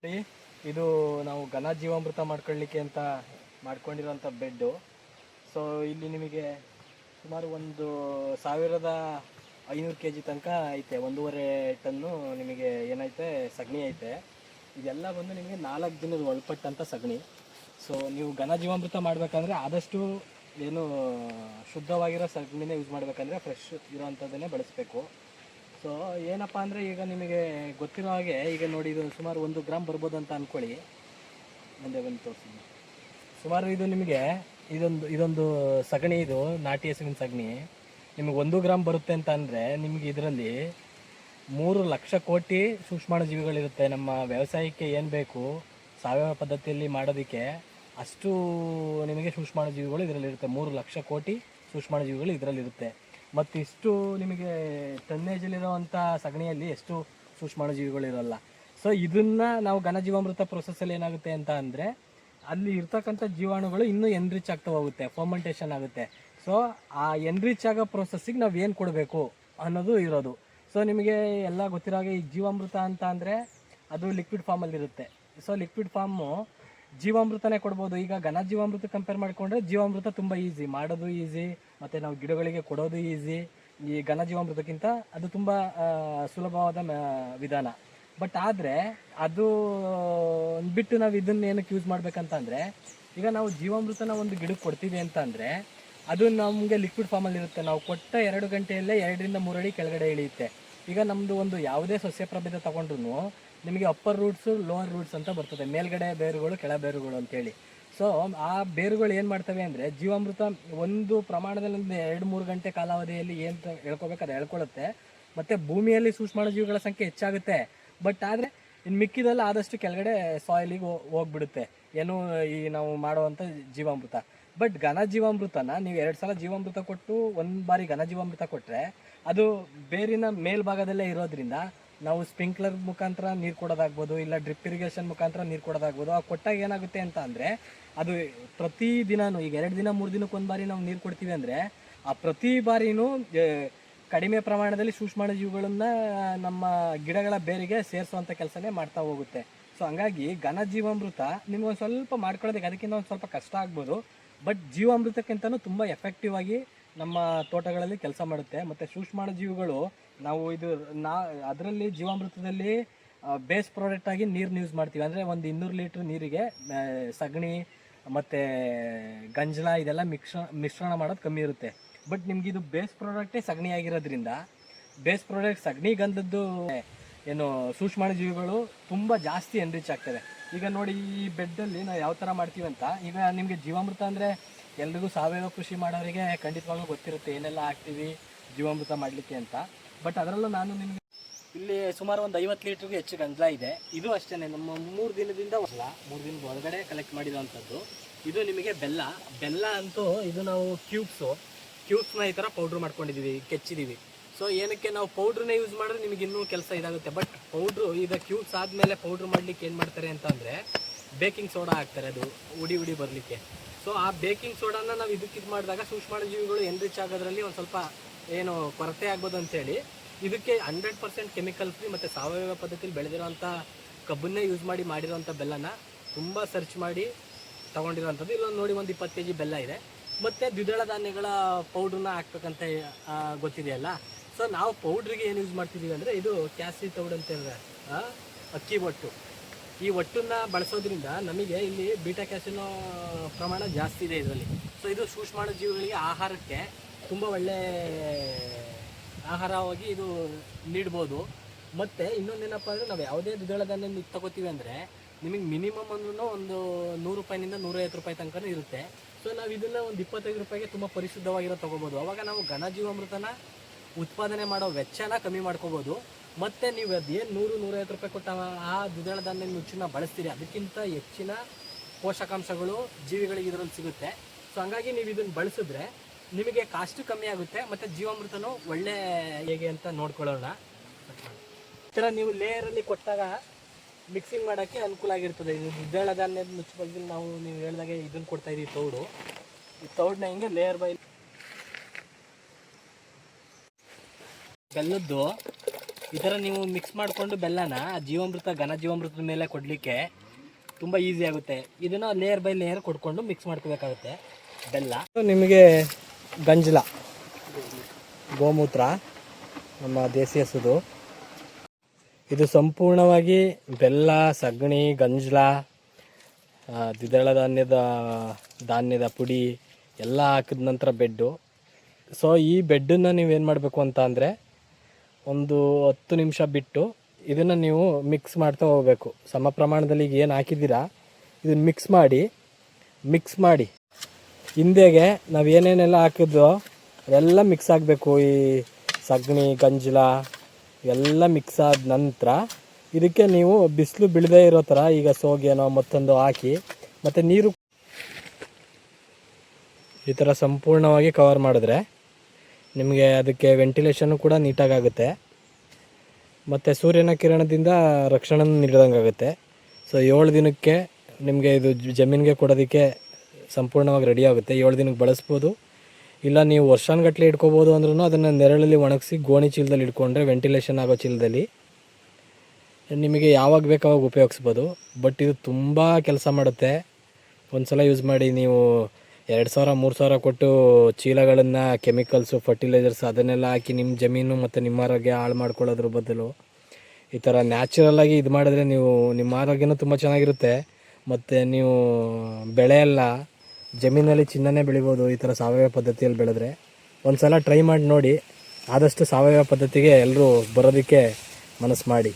ಇದು ನಾವು ಘನ ಜೀವಾಮೃತ ಮಾಡ್ಕೊಳ್ಳಿಕ್ಕೆ ಅಂತ ಮಾಡ್ಕೊಂಡಿರೋಂಥ ಬೆಡ್ಡು. ಸೊ ಇಲ್ಲಿ ನಿಮಗೆ ಸುಮಾರು 1500 kg ತನಕ ಐತೆ. 1.5 ಟನ್ನು ನಿಮಗೆ ಏನೈತೆ ಸಗಣಿ ಐತೆ. ಇದೆಲ್ಲ ಬಂದು ನಿಮಗೆ 4 ದಿನದ ಒಳಪಟ್ಟಂಥ ಸಗಣಿ. ಸೊ ನೀವು ಘನ ಜೀವಾಮೃತ ಮಾಡಬೇಕಂದ್ರೆ ಆದಷ್ಟು ಏನು ಶುದ್ಧವಾಗಿರೋ ಸಗಣಿನೇ ಯೂಸ್ ಮಾಡಬೇಕಂದ್ರೆ ಫ್ರೆಶ್ ಇರೋವಂಥದ್ದನ್ನೇ ಬಳಸಬೇಕು. ಸೊ ಏನಪ್ಪ ಅಂದರೆ ಈಗ ನಿಮಗೆ ಗೊತ್ತಿರೋ ಹಾಗೆ ಈಗ ನೋಡಿ, ಇದು ಸುಮಾರು 1 ಗ್ರಾಮ್ ಬರ್ಬೋದು ಅಂತ ಅಂದ್ಕೊಳ್ಳಿ. ಮುಂದೆ ಬಂದು ತೋರಿಸಿ. ಸುಮಾರು ಇದು ನಿಮಗೆ ಇದೊಂದು ಸಗಣಿ, ಇದು ನಾಟಿ ಹಸುವಿನ ಸಗಣಿ ನಿಮಗೆ 1 ಗ್ರಾಮ್ ಬರುತ್ತೆ ಅಂತ ಅಂದರೆ ನಿಮಗೆ ಇದರಲ್ಲಿ 3 ಲಕ್ಷ ಕೋಟಿ ಸೂಕ್ಷ್ಮಾಣು ಜೀವಿಗಳಿರುತ್ತೆ. ನಮ್ಮ ವ್ಯವಸಾಯಕ್ಕೆ ಏನು ಬೇಕು ಸಾವಯವ ಪದ್ಧತಿಯಲ್ಲಿ ಮಾಡೋದಕ್ಕೆ ಅಷ್ಟು ನಿಮಗೆ ಸೂಕ್ಷ್ಮಾಣು ಜೀವಿಗಳು ಇದರಲ್ಲಿರುತ್ತೆ. 3 ಲಕ್ಷ ಕೋಟಿ ಸೂಕ್ಷ್ಮಾಣು ಜೀವಿಗಳು ಇದರಲ್ಲಿರುತ್ತೆ. ಮತ್ತು ಇಷ್ಟು ನಿಮಗೆ ಟನ್ನೇಜಲ್ಲಿರೋವಂಥ ಸಗಣಿಯಲ್ಲಿ ಎಷ್ಟು ಸೂಕ್ಷ್ಮಾಣು ಜೀವಿಗಳಿರಲ್ಲ. ಸೊ ಇದನ್ನು ನಾವು ಘನಜೀವಾಮೃತ ಪ್ರೊಸೆಸ್ಸಲ್ಲಿ ಏನಾಗುತ್ತೆ ಅಂತ ಅಂದರೆ ಅಲ್ಲಿ ಇರ್ತಕ್ಕಂಥ ಜೀವಾಣುಗಳು ಇನ್ನೂ ಎನ್ರಿಚ್ ಆಗ್ತಾ ಹೋಗುತ್ತೆ, ಫರ್ಮೆಂಟೇಷನ್ ಆಗುತ್ತೆ. ಸೊ ಆ ಎನ್ರಿಚ್ ಆಗೋ ಪ್ರೊಸೆಸ್ಸಿಗೆ ನಾವು ಏನು ಕೊಡಬೇಕು ಅನ್ನೋದು ಇರೋದು. ಸೊ ನಿಮಗೆ ಎಲ್ಲ ಗೊತ್ತಿರೋ ಹಾಗೆ ಈ ಜೀವಾಮೃತ ಅಂತ ಅಂದರೆ ಅದು ಲಿಕ್ವಿಡ್ ಫಾರ್ಮಲ್ಲಿರುತ್ತೆ. ಸೊ ಲಿಕ್ವಿಡ್ ಫಾರ್ಮು ಜೀವಾಮೃತನೇ ಕೊಡ್ಬೋದು. ಈಗ ಘನ ಜೀವಾಮೃತ ಕಂಪೇರ್ ಮಾಡಿಕೊಂಡ್ರೆ ಜೀವಾಮೃತ ತುಂಬ ಈಸಿ, ಮಾಡೋದು ಈಸಿ, ಮತ್ತು ನಾವು ಗಿಡಗಳಿಗೆ ಕೊಡೋದು ಈಸಿ. ಈ ಘನ ಜೀವಾಮೃತಕ್ಕಿಂತ ಅದು ತುಂಬ ಸುಲಭವಾದ ವಿಧಾನ. ಬಟ್ ಆದರೆ ಅದು ಬಿಟ್ಟು ನಾವು ಇದನ್ನ ಏನಕ್ಕೆ ಯೂಸ್ ಮಾಡಬೇಕಂತ ಅಂದರೆ, ಈಗ ನಾವು ಜೀವಾಮೃತನ ಒಂದು ಗಿಡಕ್ಕೆ ಕೊಡ್ತೀವಿ ಅಂತ ಅಂದರೆ ಅದು ನಮಗೆ ಲಿಕ್ವಿಡ್ ಫಾರ್ಮಲ್ಲಿ ಇರುತ್ತೆ. ನಾವು ಕೊಟ್ಟ 2 ಗಂಟೆಯಲ್ಲೇ 2 ರಿಂದ 3 ಅಡಿ ಕೆಳಗಡೆ ಇಳಿಯುತ್ತೆ. ಈಗ ನಮ್ಮದು ಒಂದು ಯಾವುದೇ ಸಸ್ಯ ಪ್ರಭೇದ ತೊಗೊಂಡ್ರು ನಿಮಗೆ ಅಪ್ಪರ್ ರೂಟ್ಸು ಲೋವರ್ ರೂಟ್ಸ್ ಅಂತ ಬರ್ತದೆ, ಮೇಲ್ಗಡೆ ಬೇರುಗಳು ಕೆಳ ಬೇರುಗಳು ಅಂತೇಳಿ. ಸೊ ಆ ಬೇರುಗಳು ಏನು ಮಾಡ್ತವೆ ಅಂದರೆ ಜೀವಾಮೃತ ಒಂದು ಪ್ರಮಾಣದಲ್ಲಿ 2-3 ಗಂಟೆ ಕಾಲಾವಧಿಯಲ್ಲಿ ಏನು ಹೇಳ್ಕೊಬೇಕು ಅದು ಹೇಳ್ಕೊಳ್ಳುತ್ತೆ. ಮತ್ತು ಭೂಮಿಯಲ್ಲಿ ಸೂಕ್ಷ್ಮಾಣು ಜೀವಿಗಳ ಸಂಖ್ಯೆ ಹೆಚ್ಚಾಗುತ್ತೆ. ಬಟ್ ಆದರೆ ಇನ್ನು ಮಿಕ್ಕಿದೆಲ್ಲ ಆದಷ್ಟು ಕೆಳಗಡೆ ಸಾಯಿಲಿಗೆ ಹೋಗ್ಬಿಡುತ್ತೆ ಏನು ಈ ನಾವು ಮಾಡುವಂಥ ಜೀವಾಮೃತ. ಬಟ್ ಘನ ಜೀವಾಮೃತನ ನೀವು 2 ಸಲ ಜೀವಾಮೃತ ಕೊಟ್ಟು 1 ಬಾರಿ ಘನ ಜೀವಾಮೃತ ಕೊಟ್ಟರೆ ಅದು ಬೇರಿನ ಮೇಲ್ಭಾಗದಲ್ಲೇ ಇರೋದ್ರಿಂದ ನಾವು ಸ್ಪ್ರಿಂಕ್ಲರ್ ಮುಖಾಂತರ ನೀರು ಕೊಡೋದಾಗ್ಬೋದು, ಇಲ್ಲ ಡ್ರಿಪ್ ಇರಿಗೇಷನ್ ಮುಖಾಂತರ ನೀರು ಕೊಡೋದಾಗ್ಬೋದು. ಆ ಕೊಟ್ಟಾಗ ಏನಾಗುತ್ತೆ ಅಂತ ಅಂದರೆ ಅದು ಪ್ರತಿ ದಿನವೂ ಈಗ 2 ದಿನ 3 ದಿನಕ್ಕೆ 1 ಬಾರಿ ನಾವು ನೀರು ಕೊಡ್ತೀವಿ ಅಂದರೆ ಆ ಪ್ರತಿ ಬಾರಿನೂ ಕಡಿಮೆ ಪ್ರಮಾಣದಲ್ಲಿ ಸೂಕ್ಷ್ಮಾಣು ಜೀವಿಗಳನ್ನು ನಮ್ಮ ಗಿಡಗಳ ಬೇರಿಗೆ ಸೇರಿಸುವಂಥ ಕೆಲಸನೇ ಮಾಡ್ತಾ ಹೋಗುತ್ತೆ. ಸೊ ಹಂಗಾಗಿ ಘನ ಜೀವಾಮೃತ ನಿಮ್ಗೊಂದು ಸ್ವಲ್ಪ ಮಾಡ್ಕೊಳ್ಳೋದಕ್ಕೆ ಅದಕ್ಕಿಂತ ಒಂದು ಸ್ವಲ್ಪ ಕಷ್ಟ ಆಗ್ಬೋದು. ಬಟ್ ಜೀವಾಮೃತಕ್ಕಿಂತಲೂ ತುಂಬ ಎಫೆಕ್ಟಿವ್ ಆಗಿ ನಮ್ಮ ತೋಟಗಳಲ್ಲಿ ಕೆಲಸ ಮಾಡುತ್ತೆ. ಮತ್ತು ಸೂಕ್ಷ್ಮಾಣು ಜೀವಿಗಳು ನಾವು ಅದರಲ್ಲಿ ಜೀವಾಮೃತದಲ್ಲಿ ಬೇಸ್ ಪ್ರಾಡಕ್ಟಾಗಿ ನೀರನ್ನ ಯೂಸ್ ಮಾಡ್ತೀವಿ. ಅಂದರೆ ಒಂದು 200 ಲೀಟ್ರ್ ನೀರಿಗೆ ಸಗಣಿ ಮತ್ತು ಗಂಜಲ ಇದೆಲ್ಲ ಮಿಶ್ರಣ ಮಾಡೋದು ಕಮ್ಮಿ ಇರುತ್ತೆ. ಬಟ್ ನಿಮ್ಗೆ ಇದು ಬೇಸ್ ಪ್ರಾಡಕ್ಟೇ ಸಗಣಿ ಆಗಿರೋದ್ರಿಂದ ಬೇಸ್ ಪ್ರಾಡಕ್ಟ್ ಸಗಣಿ ಗಂಧದ್ದು ಏನು ಸೂಕ್ಷ್ಮಾಣು ಜೀವಿಗಳು ತುಂಬ ಜಾಸ್ತಿ ಎನ್ರಿಚ್ ಆಗ್ತದೆ. ಈಗ ನೋಡಿ ಈ ಬೆಡ್ಡಲ್ಲಿ ನಾವು ಯಾವ ಥರ ಮಾಡ್ತೀವಿ ಅಂತ. ಈಗ ನಿಮಗೆ ಜೀವಾಮೃತ ಅಂದರೆ ಎಲ್ರಿಗೂ ಸಾವಯವ ಕೃಷಿ ಮಾಡೋರಿಗೆ ಖಂಡಿತವಾಗ್ಲೂ ಗೊತ್ತಿರುತ್ತೆ ಏನೆಲ್ಲ ಹಾಕ್ತೀವಿ ಜೀವಾಮೃತ ಮಾಡಲಿಕ್ಕೆ ಅಂತ. ಬಟ್ ಅದರಲ್ಲೂ ನಾನು ನಿಮಗೆ ಇಲ್ಲಿ ಸುಮಾರು ಒಂದು 50 ಲೀಟ್ರಿಗೆ ಹೆಚ್ಚು ಗಂಜಲ ಇದೆ. ಇದು ಅಷ್ಟೇ ನಮ್ಮ 3 ದಿನದಿಂದ 3 ದಿನದ ಒಳಗಡೆ ಕಲೆಕ್ಟ್ ಮಾಡಿರೋವಂಥದ್ದು. ಇದು ನಿಮಗೆ ಬೆಲ್ಲ ಅಂತೂ ಇದು ನಾವು ಕ್ಯೂಬ್ಸ್ನ ಈ ಥರ ಪೌಡ್ರ್ ಮಾಡ್ಕೊಂಡಿದ್ದೀವಿ, ಕೆಚ್ಚಿದ್ದೀವಿ. ಸೊ ಏನಕ್ಕೆ ನಾವು ಪೌಡ್ರನ್ನೇ ಯೂಸ್ ಮಾಡಿದ್ರೆ ನಿಮಗೆ ಇನ್ನೂ ಕೆಲಸ ಇದಾಗುತ್ತೆ. ಬಟ್ ಪೌಡ್ರು ಈಗ ಕ್ಯೂಬ್ಸ್ ಆದಮೇಲೆ ಪೌಡ್ರ್ ಮಾಡಲಿಕ್ಕೆ ಏನು ಮಾಡ್ತಾರೆ ಅಂತ ಅಂದರೆ ಬೇಕಿಂಗ್ ಸೋಡಾ ಹಾಕ್ತಾರೆ, ಅದು ಉಡಿ ಬರಲಿಕ್ಕೆ. ಸೊ ಆ ಬೇಕಿಂಗ್ ಸೋಡಾನ ನಾವು ಇದಕ್ಕೆ ಮಾಡಿದಾಗ ಸೂಕ್ಷ್ಮಾಣು ಜೀವಿಗಳು ಎನ್ರಿಚ್ ಆಗೋದ್ರಲ್ಲಿ ಒಂದು ಸ್ವಲ್ಪ ಏನು ಕೊರತೆ ಆಗ್ಬೋದು ಅಂತೇಳಿ ಇದಕ್ಕೆ 100% ಕೆಮಿಕಲ್ ಫ್ರೀ ಮತ್ತು ಸಾವಯವ ಪದ್ಧತಿಯಲ್ಲಿ ಬೆಳೆದಿರೋಂಥ ಕಬ್ಬನ್ನೇ ಯೂಸ್ ಮಾಡಿರೋಂಥ ಬೆಲ್ಲನ ತುಂಬ ಸರ್ಚ್ ಮಾಡಿ ತೊಗೊಂಡಿರೋಂಥದ್ದು. ಇಲ್ಲೊಂದು ನೋಡಿ ಒಂದು 20 kg ಬೆಲ್ಲ ಇದೆ. ಮತ್ತು ದ್ವಿದಳ ಧಾನ್ಯಗಳ ಪೌಡ್ರನ್ನ ಹಾಕ್ಬೇಕಂತ ಗೊತ್ತಿದೆಯಲ್ಲ. ಸೊ ನಾವು ಪೌಡ್ರಿಗೆ ಏನು ಯೂಸ್ ಮಾಡ್ತಿದ್ದೀವಿ ಅಂದರೆ ಇದು ಕ್ಯಾಸಿ ತೌಡ್ ಅಂತ ಹೇಳಿದ್ರೆ ಅಕ್ಕಿ ಒಟ್ಟು. ಈ ಒಟ್ಟನ್ನು ಬಳಸೋದ್ರಿಂದ ನಮಗೆ ಇಲ್ಲಿ ಬೀಟಾ ಕ್ಯಾಸಿನೋ ಪ್ರಮಾಣ ಜಾಸ್ತಿ ಇದೆ ಇದರಲ್ಲಿ. ಸೊ ಇದು ಸೂಕ್ಷ್ಮಾಣು ಜೀವಿಗಳಿಗೆ ಆಹಾರಕ್ಕೆ ತುಂಬ ಒಳ್ಳೆಯ ಆಹಾರವಾಗಿ ಇದು ನೀಡ್ಬೋದು. ಮತ್ತು ಇನ್ನೊಂದೇನಪ್ಪ ಅಂದರೆ ನಾವು ಯಾವುದೇ ದ್ವಿದಳ ಧಾನ್ಯ ತಗೋತೀವಿ ಅಂದರೆ ನಿಮಗೆ ಮಿನಿಮಮ್ ಅಂದ್ರೂ ಒಂದು 100 ರೂಪಾಯಿನಿಂದ 150 ರೂಪಾಯಿ ತನಕ ಇರುತ್ತೆ. ಸೊ ನಾವು ಇದನ್ನು ಒಂದು 25 ರೂಪಾಯಿಗೆ ತುಂಬ ಪರಿಶುದ್ಧವಾಗಿರೋ ತೊಗೋಬೋದು. ಆವಾಗ ನಾವು ಘನ ಜೀವಾಮೃತನ ಉತ್ಪಾದನೆ ಮಾಡೋ ವೆಚ್ಚನ ಕಮ್ಮಿ ಮಾಡ್ಕೋಬೋದು. ಮತ್ತು ನೀವು ಅದೇನು 100-150 ರೂಪಾಯಿ ಕೊಟ್ಟ ಆ ದ್ವಿದಳ ಧಾನ್ಯ ನುಚ್ಚನ್ನ ಬಳಸ್ತೀರಿ ಅದಕ್ಕಿಂತ ಹೆಚ್ಚಿನ ಪೋಷಕಾಂಶಗಳು ಜೀವಿಗಳಿಗೆ ಇದರಲ್ಲಿ ಸಿಗುತ್ತೆ. ಸೊ ಹಂಗಾಗಿ ನೀವು ಇದನ್ನು ಬಳಸಿದ್ರೆ ನಿಮಗೆ ಕಾಸ್ಟು ಕಮ್ಮಿ ಆಗುತ್ತೆ ಮತ್ತು ಜೀವಾಮೃತನೂ ಒಳ್ಳೆ ಹೇಗೆ ಅಂತ ನೋಡ್ಕೊಳ್ಳೋಣ. ಈ ಥರ ನೀವು ಲೇಯರಲ್ಲಿ ಕೊಟ್ಟಾಗ ಮಿಕ್ಸಿಂಗ್ ಮಾಡೋಕ್ಕೆ ಅನುಕೂಲ ಆಗಿರ್ತದೆ. ಇದು ದ್ವಿದಳ ಧಾನ್ಯದ ನುಚ್ಚು ಬಗ್ಗೆ ನೀವು ಹೇಳಿದಾಗೆ ಇದನ್ನು ಕೊಡ್ತಾಯಿದ್ದೀವಿ ತೌಡು. ಈ ತೌಡನ್ನ ಹಿಂಗೆ ಲೇಯರ್ ಬೈ ಬೆಲ್ಲದ್ದು ಈ ಥರ ನೀವು ಮಿಕ್ಸ್ ಮಾಡಿಕೊಂಡು ಬೆಲ್ಲನ ಜೀವಾಮೃತ ಘನ ಜೀವಾಮೃತದ ಮೇಲೆ ಕೊಡಲಿಕ್ಕೆ ತುಂಬ ಈಸಿ ಆಗುತ್ತೆ. ಇದನ್ನು ಲೇಯರ್ ಬೈ ಲೇಯರ್ ಕೊಡ್ಕೊಂಡು ಮಿಕ್ಸ್ ಮಾಡ್ಕೋಬೇಕಾಗುತ್ತೆ ಬೆಲ್ಲ. ನಿಮಗೆ ಗಂಜಲ ಗೋಮೂತ್ರ ನಮ್ಮ ದೇಸಿ ಹಸುದು, ಇದು ಸಂಪೂರ್ಣವಾಗಿ ಬೆಲ್ಲ, ಸಗಣಿ, ಗಂಜಲ, ದ್ವಿದಳ ಧಾನ್ಯದ ಪುಡಿ ಎಲ್ಲ ಹಾಕಿದ ನಂತರ ಬೆಡ್ಡು. ಸೊ ಈ ಬೆಡ್ಡನ್ನು ನೀವೇನು ಮಾಡಬೇಕು ಅಂತ ಅಂದರೆ ಒಂದು 10 ನಿಮಿಷ ಬಿಟ್ಟು ಇದನ್ನು ನೀವು ಮಿಕ್ಸ್ ಮಾಡ್ತಾ ಹೋಗಬೇಕು. ಸಮ ಪ್ರಮಾಣದಲ್ಲಿ ಈಗ ಏನು ಹಾಕಿದ್ದೀರಾ ಇದನ್ನು ಮಿಕ್ಸ್ ಮಾಡಿ ಹಿಂದೆಗೆ ನಾವು ಏನೇನೆಲ್ಲ ಹಾಕಿದ್ವೋ ಅದೆಲ್ಲ ಮಿಕ್ಸ್ ಆಗಬೇಕು. ಈ ಸಗಣಿ, ಗಂಜಲ ಎಲ್ಲ ಮಿಕ್ಸ್ ಆದ ನಂತರ ಇದಕ್ಕೆ ನೀವು ಬಿಸಿಲು ಬೀಳದೇ ಇರೋ ಥರ ಈಗ ಸೋಗೆನೋ ಮತ್ತೊಂದು ಹಾಕಿ ಮತ್ತು ನೀರು ಈ ಥರ ಸಂಪೂರ್ಣವಾಗಿ ಕವರ್ ಮಾಡಿದ್ರೆ ನಿಮಗೆ ಅದಕ್ಕೆ ವೆಂಟಿಲೇಷನ್ನು ಕೂಡ ನೀಟಾಗುತ್ತೆ ಮತ್ತು ಸೂರ್ಯನ ಕಿರಣದಿಂದ ರಕ್ಷಣೆ ನೀಡಿದಂಗೆ ಆಗುತ್ತೆ. ಸೊ 7 ದಿನಕ್ಕೆ ನಿಮಗೆ ಇದು ಜಮೀನಿಗೆ ಕೊಡೋದಕ್ಕೆ ಸಂಪೂರ್ಣವಾಗಿ ರೆಡಿ ಆಗುತ್ತೆ. 7 ದಿನಕ್ಕೆ ಬಳಸ್ಬೋದು, ಇಲ್ಲ ನೀವು ವರ್ಷಾನುಗಟ್ಟಲೆ ಇಟ್ಕೋಬೋದು ಅಂದ್ರೂ ಅದನ್ನು ನೆರಳಲ್ಲಿ ಒಣಗಿಸಿ ಗೋಣಿ ಚೀಲದಲ್ಲಿ ಇಟ್ಕೊಂಡ್ರೆ ವೆಂಟಿಲೇಷನ್ ಆಗೋ ಚೀಲದಲ್ಲಿ ನಿಮಗೆ ಯಾವಾಗ ಬೇಕು ಅವಾಗ ಉಪಯೋಗಿಸ್ಬೋದು. ಬಟ್ ಇದು ತುಂಬ ಕೆಲಸ ಮಾಡುತ್ತೆ. ಒಂದು ಸಲ ಯೂಸ್ ಮಾಡಿ ನೀವು 2000-3000 ಕೊಟ್ಟು ಚೀಲಗಳನ್ನು ಕೆಮಿಕಲ್ಸು, ಫರ್ಟಿಲೈಸರ್ಸ್ ಅದನ್ನೆಲ್ಲ ಹಾಕಿ ನಿಮ್ಮ ಜಮೀನು ಮತ್ತು ನಿಮ್ಮ ಆರೋಗ್ಯ ಹಾಳು ಮಾಡ್ಕೊಳ್ಳೋದ್ರ ಬದಲು ಈ ಥರ ನ್ಯಾಚುರಲ್ಲಾಗಿ ಇದು ಮಾಡಿದ್ರೆ ನೀವು ನಿಮ್ಮ ಆರೋಗ್ಯನೂ ತುಂಬ ಚೆನ್ನಾಗಿರುತ್ತೆ. ಮತ್ತು ನೀವು ಬೆಳೆ ಎಲ್ಲ ಜಮೀನಲ್ಲಿ ಚಿನ್ನನೇ ಬೆಳಿಬೋದು ಈ ಥರ ಸಾವಯವ ಪದ್ಧತಿಯಲ್ಲಿ ಬೆಳೆದ್ರೆ. ಒಂದು ಸಲ ಟ್ರೈ ಮಾಡಿ ನೋಡಿ. ಆದಷ್ಟು ಸಾವಯವ ಪದ್ಧತಿಗೆ ಎಲ್ಲರೂ ಬರೋದಕ್ಕೆ ಮನಸ್ಸು ಮಾಡಿ.